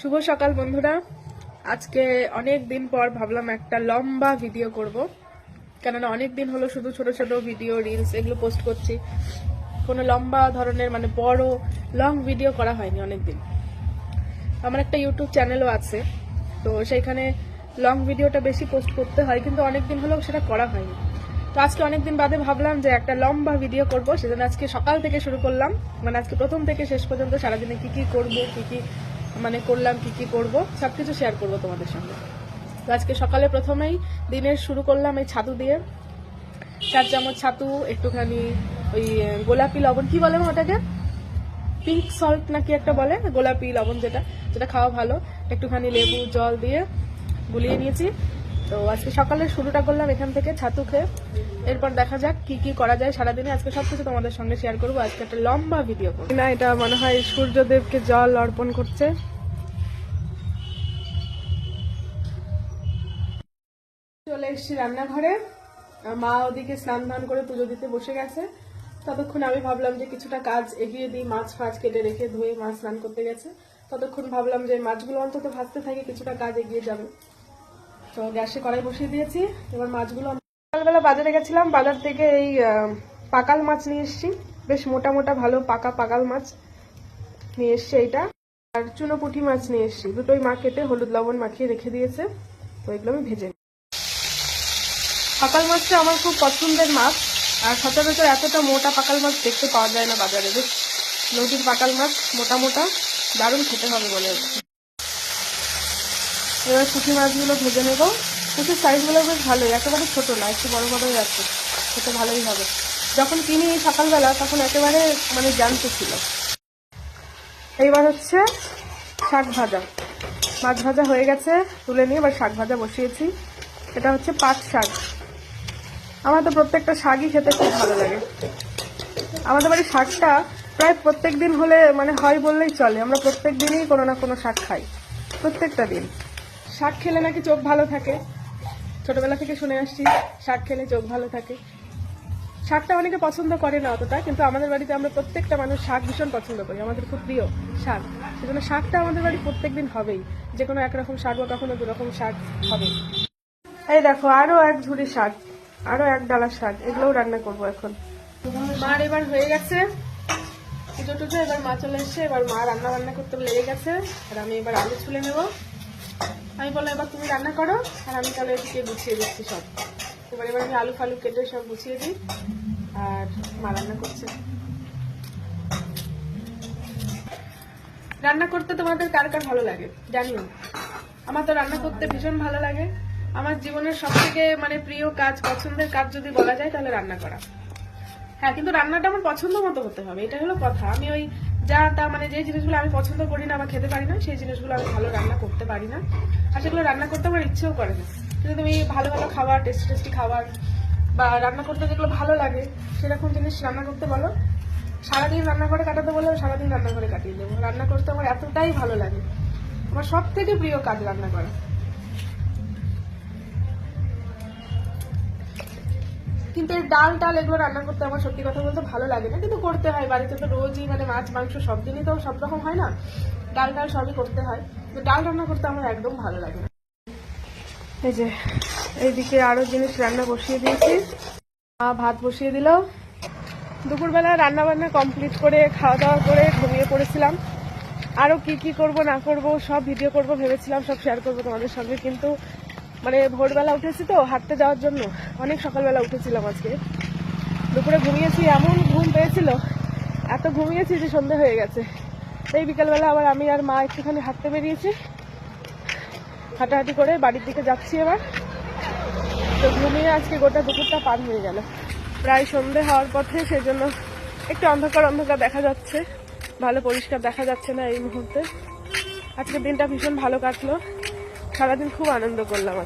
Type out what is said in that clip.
শুভ সকাল বন্ধুরা। আজকে অনেক দিন পর ভাবলাম একটা লম্বা ভিডিও করব, কেননা অনেক দিন হলো শুধু ছোট ছোট ভিডিও রিলস এগুলো পোস্ট করছি। কোনো লম্বা ধরনের মানে বড় লং ভিডিও করা হয়নি অনেক দিন। আমার একটা ইউটিউব চ্যানেলও আছে, তো সেইখানে লং ভিডিওটা বেশি পোস্ট করতে হয়, কিন্তু অনেক দিন হলেও সেটা করা হয়নি। তো আজকে অনেকদিন বাদে ভাবলাম যে একটা লম্বা ভিডিও করব, সেজন্য আজকে সকাল থেকে শুরু করলাম। মানে আজকে প্রথম থেকে শেষ পর্যন্ত সারাদিনে কি কি করব, কি কি মানে করলাম, কি কি করব সবকিছু শেয়ার করব তোমাদের সঙ্গে। তো আজকে সকালে প্রথমেই দিনের শুরু করলাম এই ছাতু দিয়ে। 4 চামচ ছাতু, একটুখানি ওই গোলাপি লবণ, কি বলে ওটাকে, পিঙ্ক সল্ট নাকি একটা বলে, গোলাপি লবণ যেটা যেটা খাওয়া ভালো, একটুখানি লেবু জল দিয়ে গুলিয়ে নিয়েছি। তো আজকে সকালের শুরুটা করলাম এখান থেকে ছাতু খেয়ে। এরপর দেখা যাক কি কি করা যায় সারাদিনে। আজকে সবকিছু তোমাদের সঙ্গে শেয়ার করবো। আজকে একটা লম্বা ভিডিও করবো না, এটা মনে হয় সূর্যদেবকে জল অর্পণ করছে। চলে এসেছি রান্নাঘরে, মা ওদিকে স্নান ধান করে পুজো দিতে বসে গেছে। ততক্ষণ আমি ভাবলাম যে কিছুটা কাজ এগিয়ে দিই, মাছ ফাছ কেটে রেখে ধুয়ে মা স্নান করতে গেছে। ততক্ষণ ভাবলাম যে মাছগুলো অন্তত ভাজতে থাকে, কিছুটা কাজ এগিয়ে যাবে। তো গ্যাসে কড়াই বসিয়ে দিয়েছি, এবার মাছগুলো। সকালবেলা বাজারে গেছিলাম, বাজার থেকে এই পাকাল মাছ নিয়ে এসেছি, বেশ মোটা মোটা ভালো পাকা পাকাল মাছ নিয়ে এসছি এইটা, আর চুনো পুঁটি মাছ নিয়ে এসছি। দুটোই মা কেটে হলুদ লবণ মাখিয়ে রেখে দিয়েছে, তো এগুলো আমি ভেজে। পাকাল মাছটা আমার খুব পছন্দের মাছ, আর সচরাচর এতটা মোটা পাকাল মাছ দেখতে পাওয়া যায় না বাজারে। বেশ নদীর পাকাল মাছ মোটা মোটা, দারুণ খেতে হবে মনে হচ্ছে। এবার পুঁটি মাছগুলো ভেজে নেব। পুঁটির সাইজগুলো বেশ ভালোই, একেবারে ছোট না, একটু বড় বড়ই আছে, খেতে ভালোই হবে। যখন কিনি সকালবেলা তখন একেবারে মানে জ্যান্ত ছিল। এইবার হচ্ছে শাক ভাজা। মাছ ভাজা হয়ে গেছে, তুলে নিয়ে এবার শাক ভাজা বসিয়েছি। এটা হচ্ছে পাট শাক। আমার তো প্রত্যেকটা শাকই খেতে খুব ভালো লাগে। আমাদের বাড়ির শাকটা প্রায় প্রত্যেক দিন হলে মানে হয় বললেই চলে। আমরা প্রত্যেক দিনই কোনো না কোনো শাক খাই, প্রত্যেকটা দিন। শাক খেলে নাকি চোখ ভালো থাকে, ছোটবেলা থেকে শুনে আসছি শাক খেলে চোখ ভালো থাকে। শাকটা অনেকে পছন্দ করে না অতটা, কিন্তু আমাদের বাড়িতে আমরা প্রত্যেকটা মানুষ শাক ভীষণ পছন্দ করি, আমাদের খুব প্রিয় শাক। সেজন্য শাকটা আমাদের বাড়ি প্রত্যেকদিন হবেই, যে কোনো একরকম শাক বা কখনো দুরকম শাক হবে। এই দেখো আরো এক ঝুড়ি শাক, আরো এক ডালা শাক, এগুলোও রান্না করবো এখন। মার এবার হয়ে গেছে পুজো টুজো, এবার মা চলে এসছে, এবার মা রান্না বান্না করতে লেগে গেছে, আর আমি এবার আলু ছুলে নেবো। আমি বললাম এবার তুমি রান্না করো, আর আমি তাহলে এদিকে গুছিয়ে দিচ্ছি সব। এবার আমি আলু ফালু কেটে সব গুছিয়ে দিই, আর মা রান্না করছে। রান্না করতে তোমাদের কার কার ভালো লাগে জানিও। আমার তো রান্না করতে ভীষণ ভালো লাগে। আমার জীবনের সব থেকে মানে প্রিয় কাজ, পছন্দের কাজ যদি বলা যায় তাহলে রান্না করা। হ্যাঁ, কিন্তু রান্নাটা আমার পছন্দ মতো হতে হবে, এটা হলো কথা। আমি ওই যা তা মানে যে জিনিসগুলো আমি পছন্দ করি না বা খেতে পারি না, সেই জিনিসগুলো আমি ভালো রান্না করতে পারি না, আর সেগুলো রান্না করতে আমার ইচ্ছেও করে না। কিন্তু তুমি ভালো ভালো খাবার, টেস্টি টেস্টি খাবার বা রান্না করতে যেগুলো ভালো লাগে সেরকম জিনিস রান্না করতে বলো, সারাদিন রান্না করে কাটাতে বলো, সারাদিন রান্না করে কাটিয়ে দেবো। রান্না করতে আমার এতটাই ভালো লাগে, আমার সব থেকে প্রিয় কাজ রান্না করা। কিন্তু এই ডাল টাল এগুলো রান্না করতে আমার সত্যি কথা বলতে ভালো লাগে না, কিন্তু করতে হয়। বাড়িতে তো রোজই মানে মাছ মাংস সব দিনই তো সব রকম হয় না, ডাল টাল সবই করতে হয়, কিন্তু ডাল রান্না করতে আমার একদম ভালো লাগে না। এই যে এইদিকে আরো জিনিস রান্না বসিয়ে দিয়েছি, ভাত বসিয়ে দিল। দুপুরবেলা রান্না বান্না কমপ্লিট করে খাওয়া দাওয়া করে ঘুমিয়ে পড়েছিলাম। আরো কি কি করব না করব সব ভিডিও করব ভেবেছিলাম, সব শেয়ার করবো তোমাদের সঙ্গে, কিন্তু মানে ভোরবেলা উঠেছি তো হাঁটতে যাওয়ার জন্য, অনেক সকালবেলা উঠেছিলাম আজকে। দুপুরে ঘুমিয়েছি, এমন ঘুম পেয়েছিল, এত ঘুমিয়েছি যে সন্ধ্যে হয়ে গেছে। এই বিকেলবেলা আবার আমি আর মা একটুখানি হাঁটতে বেরিয়েছি, হাঁটাহাঁটি করে বাড়ির দিকে যাচ্ছি এবার। তো ঘুমিয়ে আজকে গোটা দুপুরটা পার হয়ে গেল, প্রায় সন্ধ্যে হওয়ার পথে, সেজন্য একটু অন্ধকার অন্ধকার দেখা যাচ্ছে, ভালো পরিষ্কার দেখা যাচ্ছে না এই মুহূর্তে। আজকের দিনটা ভীষণ ভালো কাটলো, সারাদিন খুব আনন্দ করলাম।